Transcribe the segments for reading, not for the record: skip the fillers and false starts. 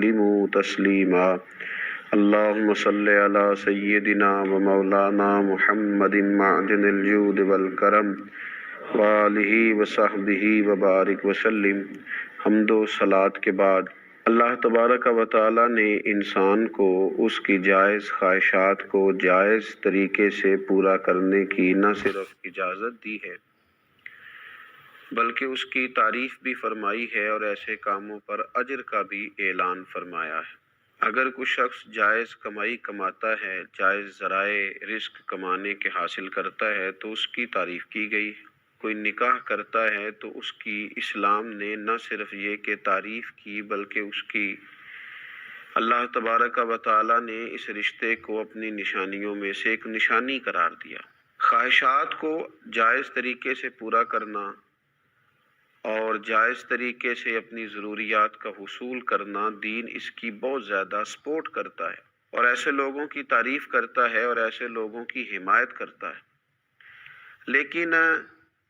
وسلموا تسلیما اللهم صل على سيدنا ومولانا محمد معدن الجود والکرم وآلہ وصحبہ وبارک وسلم۔ حمد و صلات کے بعد اللہ تبارک و تعالی نے انسان کو اس کی جائز خواہشات کو جائز طریقے سے پورا کرنے کی نہ صرف اجازت دی ہے بلکہ اس کی تعریف بھی فرمائی ہے اور ایسے کاموں پر اجر کا بھی اعلان فرمایا ہے۔ اگر کوئی شخص جائز کمائی کماتا ہے، جائز ذرائع رزق کمانے کے حاصل کرتا ہے تو اس کی تعریف کی گئی۔ کوئی نکاح کرتا ہے تو اس کی اسلام نے نہ صرف یہ کہ تعریف کی بلکہ اس کی اللہ تبارک و تعالی نے اس رشتے کو اپنی نشانیوں میں سے ایک نشانی قرار دیا۔ خواہشات کو جائز طریقے سے پورا کرنا اور جائز طریقے سے اپنی ضروریات کا حصول کرنا دین اس کی بہت زیادہ سپورٹ کرتا ہے اور ایسے لوگوں کی تعریف کرتا ہے اور ایسے لوگوں کی حمایت کرتا ہے۔ لیکن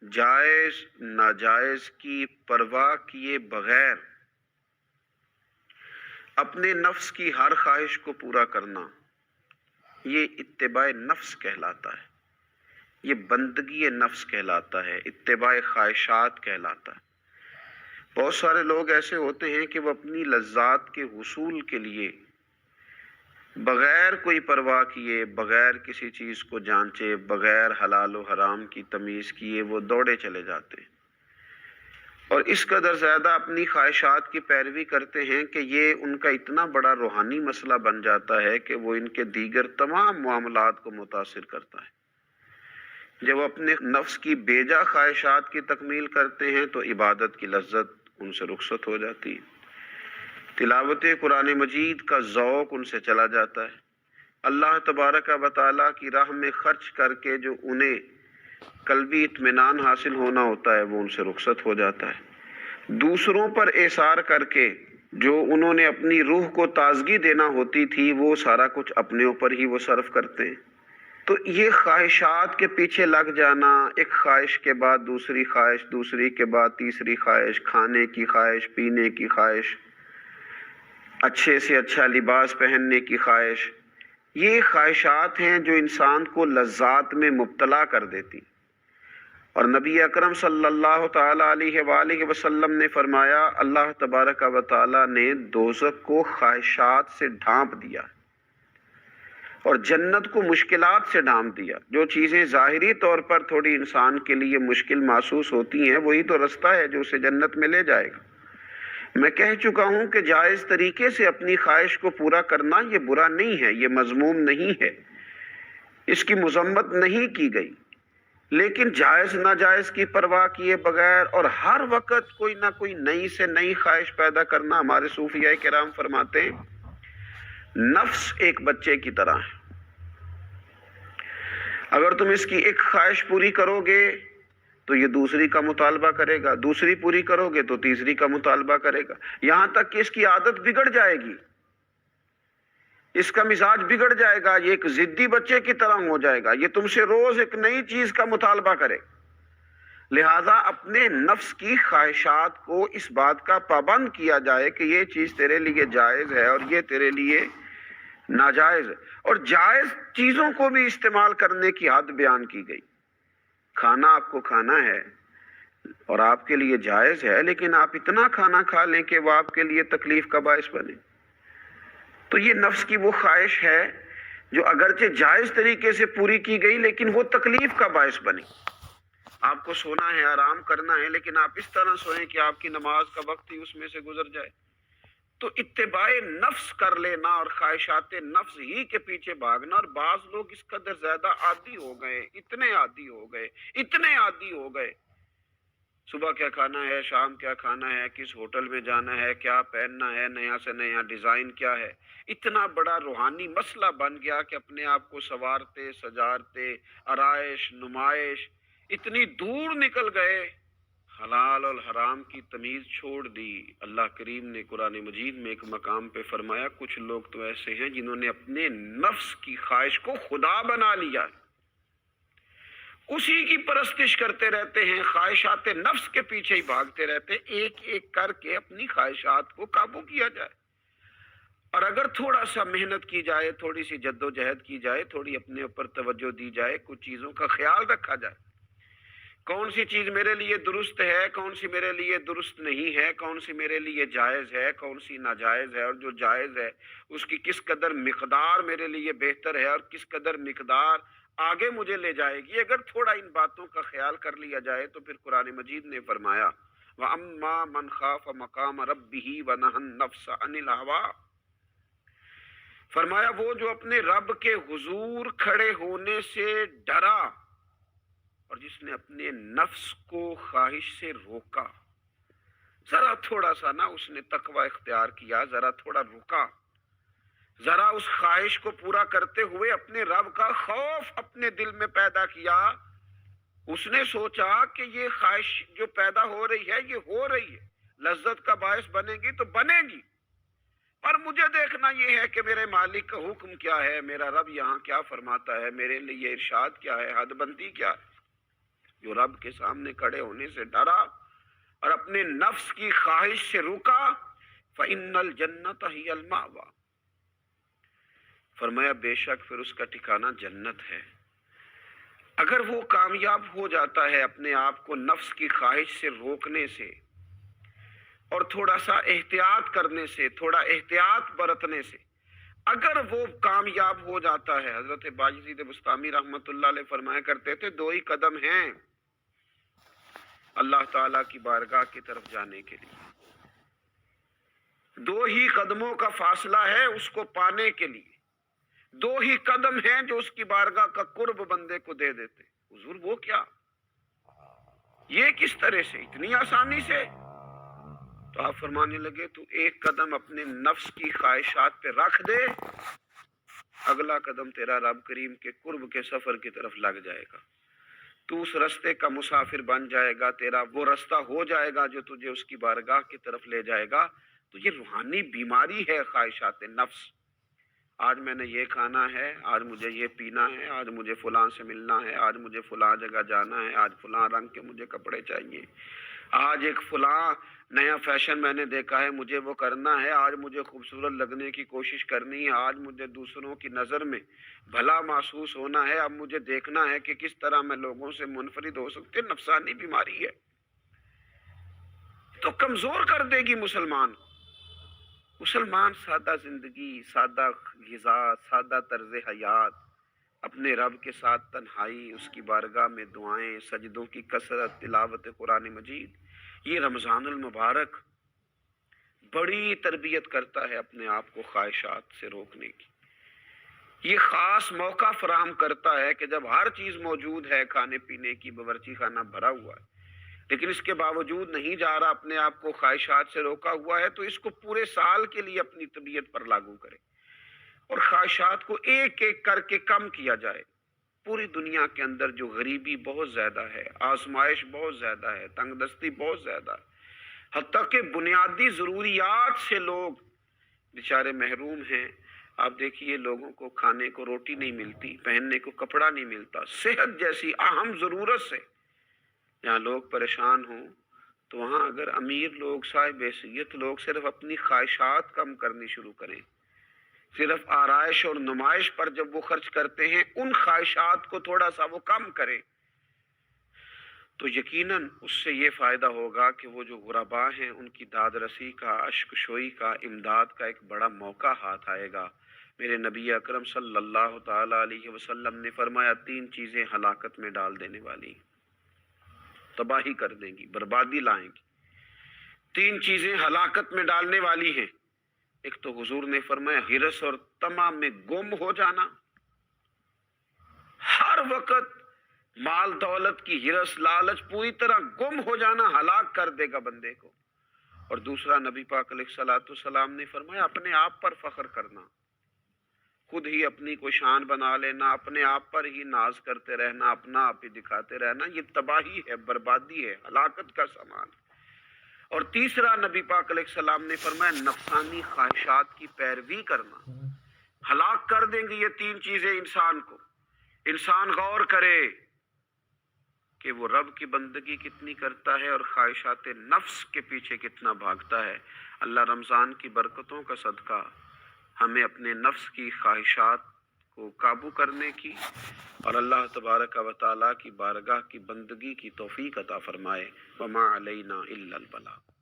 جائز ناجائز کی پرواہ کیے بغیر اپنے نفس کی ہر خواہش کو پورا کرنا یہ اتباع نفس کہلاتا ہے، یہ بندگی نفس کہلاتا ہے، اتباع خواہشات کہلاتا ہے۔ بہت سارے لوگ ایسے ہوتے ہیں کہ وہ اپنی لذات کے حصول کے لیے بغیر کوئی پرواہ کیے، بغیر کسی چیز کو جانچے، بغیر حلال و حرام کی تمیز کیے وہ دوڑے چلے جاتے ہیں اور اس قدر زیادہ اپنی خواہشات کی پیروی کرتے ہیں کہ یہ ان کا اتنا بڑا روحانی مسئلہ بن جاتا ہے کہ وہ ان کے دیگر تمام معاملات کو متاثر کرتا ہے۔ جب وہ اپنے نفس کی بیجا خواہشات کی تکمیل کرتے ہیں تو عبادت کی لذت ان سے رخصت ہو جاتی ہے، تلاوت قرآن مجید کا ذوق ان سے چلا جاتا ہے، اللہ تبارک و تعالیٰ کی راہ میں خرچ کر کے جو انہیں قلبی اطمینان حاصل ہونا ہوتا ہے وہ ان سے رخصت ہو جاتا ہے۔ دوسروں پر اثار کر کے جو انہوں نے اپنی روح کو تازگی دینا ہوتی تھی وہ سارا کچھ اپنے اوپر ہی وہ صرف کرتے ہیں۔ تو یہ خواہشات کے پیچھے لگ جانا، ایک خواہش کے بعد دوسری خواہش، دوسری کے بعد تیسری خواہش، کھانے کی خواہش، پینے کی خواہش، اچھے سے اچھا لباس پہننے کی خواہش، یہ خواہشات ہیں جو انسان کو لذات میں مبتلا کر دیتی۔ اور نبی اکرم صلی اللہ تعالی علیہ وآلہ وسلم نے فرمایا اللہ تبارک و تعالی نے دوزخ کو خواہشات سے ڈھانپ دیا اور جنت کو مشکلات سے ڈھانپ دیا۔ جو چیزیں ظاہری طور پر تھوڑی انسان کے لیے مشکل محسوس ہوتی ہیں وہی تو رستہ ہے جو اسے جنت میں لے جائے گا۔ میں کہہ چکا ہوں کہ جائز طریقے سے اپنی خواہش کو پورا کرنا یہ برا نہیں ہے، یہ مذموم نہیں ہے، اس کی مذمت نہیں کی گئی، لیکن جائز ناجائز کی پرواہ کیے بغیر اور ہر وقت کوئی نہ کوئی نئی سے نئی خواہش پیدا کرنا، ہمارے صوفیاء کرام فرماتے ہیں نفس ایک بچے کی طرح ہے، اگر تم اس کی ایک خواہش پوری کرو گے تو یہ دوسری کا مطالبہ کرے گا، دوسری پوری کرو گے تو تیسری کا مطالبہ کرے گا، یہاں تک کہ اس کی عادت بگڑ جائے گی، اس کا مزاج بگڑ جائے گا، یہ ایک ضدی بچے کی طرح ہو جائے گا، یہ تم سے روز ایک نئی چیز کا مطالبہ کرے۔ لہذا اپنے نفس کی خواہشات کو اس بات کا پابند کیا جائے کہ یہ چیز تیرے لیے جائز ہے اور یہ تیرے لیے ناجائز ہے، اور جائز چیزوں کو بھی استعمال کرنے کی حد بیان کی گئی۔ کھانا آپ کو کھانا ہے اور آپ کے لیے جائز ہے، لیکن آپ اتنا کھانا کھا لیں کہ وہ آپ کے لیے تکلیف کا باعث بنے، تو یہ نفس کی وہ خواہش ہے جو اگرچہ جائز طریقے سے پوری کی گئی لیکن وہ تکلیف کا باعث بنی۔ آپ کو سونا ہے، آرام کرنا ہے، لیکن آپ اس طرح سوئیں کہ آپ کی نماز کا وقت ہی اس میں سے گزر جائے، تو اتباع نفس کر لینا اور خواہشات نفس ہی کے پیچھے بھاگنا۔ اور بعض لوگ اس قدر زیادہ عادی ہو گئے، اتنے عادی ہو گئے، اتنے عادی ہو گئے، صبح کیا کھانا ہے، شام کیا کھانا ہے، کس ہوٹل میں جانا ہے، کیا پہننا ہے، نیا سے نیا ڈیزائن کیا ہے، اتنا بڑا روحانی مسئلہ بن گیا کہ اپنے آپ کو سنوارتے سجارتے آرائش نمائش اتنی دور نکل گئے، حلال اور حرام کی تمیز چھوڑ دی۔ اللہ کریم نے قرآن مجید میں ایک مقام پہ فرمایا کچھ لوگ تو ایسے ہیں جنہوں نے اپنے نفس کی خواہش کو خدا بنا لیا، اسی کی پرستش کرتے رہتے ہیں، خواہشات نفس کے پیچھے ہی بھاگتے رہتے ہیں، ایک ایک کر کے اپنی خواہشات کو قابو کیا جائے۔ اور اگر تھوڑا سا محنت کی جائے، تھوڑی سی جدوجہد کی جائے، تھوڑی اپنے اوپر توجہ دی جائے، کچھ چیزوں کا خیال رکھا جائے، کون سی چیز میرے لیے درست ہے، کون سی میرے لیے درست نہیں ہے، کون سی میرے لیے جائز ہے، کون سی ناجائز ہے، اور جو جائز ہے اس کی کس قدر مقدار میرے لیے بہتر ہے اور کس قدر مقدار آگے مجھے لے جائے گی، اگر تھوڑا ان باتوں کا خیال کر لیا جائے تو پھر قرآن مجید نے فرمایا وَأَمَّا مَنْ خَافَ مَقَامَ رَبِّهِ وَنَهَى النَّفْسَ عَنِ الْهَوَىٰ، فرمایا وہ جو اپنے رب کے حضور کھڑے ہونے سے ڈرا اور جس نے اپنے نفس کو خواہش سے روکا، ذرا تھوڑا سا نا اس نے تقوی اختیار کیا، ذرا تھوڑا رکا، ذرا اس خواہش کو پورا کرتے ہوئے اپنے رب کا خوف اپنے دل میں پیدا کیا، اس نے سوچا کہ یہ خواہش جو پیدا ہو رہی ہے یہ ہو رہی ہے، لذت کا باعث بنے گی تو بنے گی، پر مجھے دیکھنا یہ ہے کہ میرے مالک کا حکم کیا ہے، میرا رب یہاں کیا فرماتا ہے، میرے لیے ارشاد کیا ہے، حد بندی کیا ہے۔ جو رب کے سامنے کھڑے ہونے سے ڈرا اور اپنے نفس کی خواہش سے روکا، فَإِنَّ الْجَنَّةَ هِيَ الْمَأْوَىٰ، فرمایا بے شک پھر اس کا ٹھکانہ جنت ہے۔ اگر وہ کامیاب ہو جاتا ہے اپنے آپ کو نفس کی خواہش سے روکنے سے اور تھوڑا سا احتیاط کرنے سے، تھوڑا احتیاط برتنے سے، اگر وہ کامیاب ہو جاتا ہے، حضرت باجزید بسطامی رحمۃ اللہ علیہ فرمایا کرتے تھے دو ہی قدم ہیں اللہ تعالیٰ کی بارگاہ کی طرف جانے کے لیے، دو ہی قدموں کا فاصلہ ہے اس کو پانے کے لیے، دو ہی قدم ہیں جو اس کی بارگاہ کا قرب بندے کو دے دیتے۔ حضور وہ کیا، یہ کس طرح سے، اتنی آسانی سے؟ تو آپ فرمانے لگے تو ایک قدم اپنے نفس کی خواہشات پہ رکھ دے، اگلا قدم تیرا رب کریم کے قرب کے سفر کی طرف لگ جائے گا، تو اس رستے کا مسافر بن جائے گا، تیرا وہ رستہ ہو جائے گا جو تجھے اس کی بارگاہ کی طرف لے جائے گا۔ تو یہ روحانی بیماری ہے خواہشات نفس، آج میں نے یہ کھانا ہے، آج مجھے یہ پینا ہے، آج مجھے فلاں سے ملنا ہے، آج مجھے فلاں جگہ جانا ہے، آج فلاں رنگ کے مجھے کپڑے چاہیے، آج ایک فلاں نیا فیشن میں نے دیکھا ہے مجھے وہ کرنا ہے، آج مجھے خوبصورت لگنے کی کوشش کرنی ہے، آج مجھے دوسروں کی نظر میں بھلا محسوس ہونا ہے، اب مجھے دیکھنا ہے کہ کس طرح میں لوگوں سے منفرد ہو سکتے۔ نفسانی بیماری ہے تو کمزور کر دے گی مسلمان کو۔ مسلمان سادہ زندگی، سادہ غذا، سادہ طرز حیات، اپنے رب کے ساتھ تنہائی، اس کی بارگاہ میں دعائیں، سجدوں کی کثرت، تلاوت قرآن مجید، یہ رمضان المبارک بڑی تربیت کرتا ہے اپنے آپ کو خواہشات سے روکنے کی۔ یہ خاص موقع فراہم کرتا ہے کہ جب ہر چیز موجود ہے، کھانے پینے کی باورچی خانہ بھرا ہوا ہے، لیکن اس کے باوجود نہیں جا رہا، اپنے آپ کو خواہشات سے روکا ہوا ہے، تو اس کو پورے سال کے لیے اپنی طبیعت پر لاگو کرے اور خواہشات کو ایک ایک کر کے کم کیا جائے۔ پوری دنیا کے اندر جو غریبی بہت زیادہ ہے، آزمائش بہت زیادہ ہے، تنگ دستی بہت زیادہ ہے، حتیٰ کہ بنیادی ضروریات سے لوگ بیچارے محروم ہیں۔ آپ دیکھیے لوگوں کو کھانے کو روٹی نہیں ملتی، پہننے کو کپڑا نہیں ملتا، صحت جیسی اہم ضرورت سے جہاں لوگ پریشان ہوں، تو وہاں اگر امیر لوگ، صاحب حیثیت لوگ صرف اپنی خواہشات کم کرنی شروع کریں، صرف آرائش اور نمائش پر جب وہ خرچ کرتے ہیں، ان خواہشات کو تھوڑا سا وہ کم کریں، تو یقیناً اس سے یہ فائدہ ہوگا کہ وہ جو غربا ہیں ان کی داد رسی کا، اشک شوئی کا، امداد کا ایک بڑا موقع ہاتھ آئے گا۔ میرے نبی اکرم صلی اللہ تعالیٰ علیہ وسلم نے فرمایا تین چیزیں ہلاکت میں ڈال دینے والی، تباہی کر دیں گی، بربادی لائیں گی، تین چیزیں ہلاکت میں ڈالنے والی ہیں۔ ایک تو حضور نے فرمایا ہرس اور طمع میں گم ہو جانا، ہر وقت مال دولت کی ہرس لالچ پوری طرح گم ہو جانا ہلاک کر دے گا بندے کو۔ اور دوسرا نبی پاک علیہ الصلوۃ والسلام نے فرمایا اپنے آپ پر فخر کرنا، خود ہی اپنی کو شان بنا لینا، اپنے آپ پر ہی ناز کرتے رہنا، اپنا آپ ہی دکھاتے رہنا، یہ تباہی ہے، بربادی ہے، ہلاکت کا سامان۔ اور تیسرا نبی پاک علیہ السلام نے فرمایا نفسانی خواہشات کی پیروی کرنا، ہلاک کر دیں گے یہ تین چیزیں انسان کو۔ انسان غور کرے کہ وہ رب کی بندگی کتنی کرتا ہے اور خواہشات نفس کے پیچھے کتنا بھاگتا ہے۔ اللہ رمضان کی برکتوں کا صدقہ ہمیں اپنے نفس کی خواہشات کو قابو کرنے کی اور اللہ تبارک و تعالیٰ کی بارگاہ کی بندگی کی توفیق عطا فرمائے۔ وما علینا الا البلاغ۔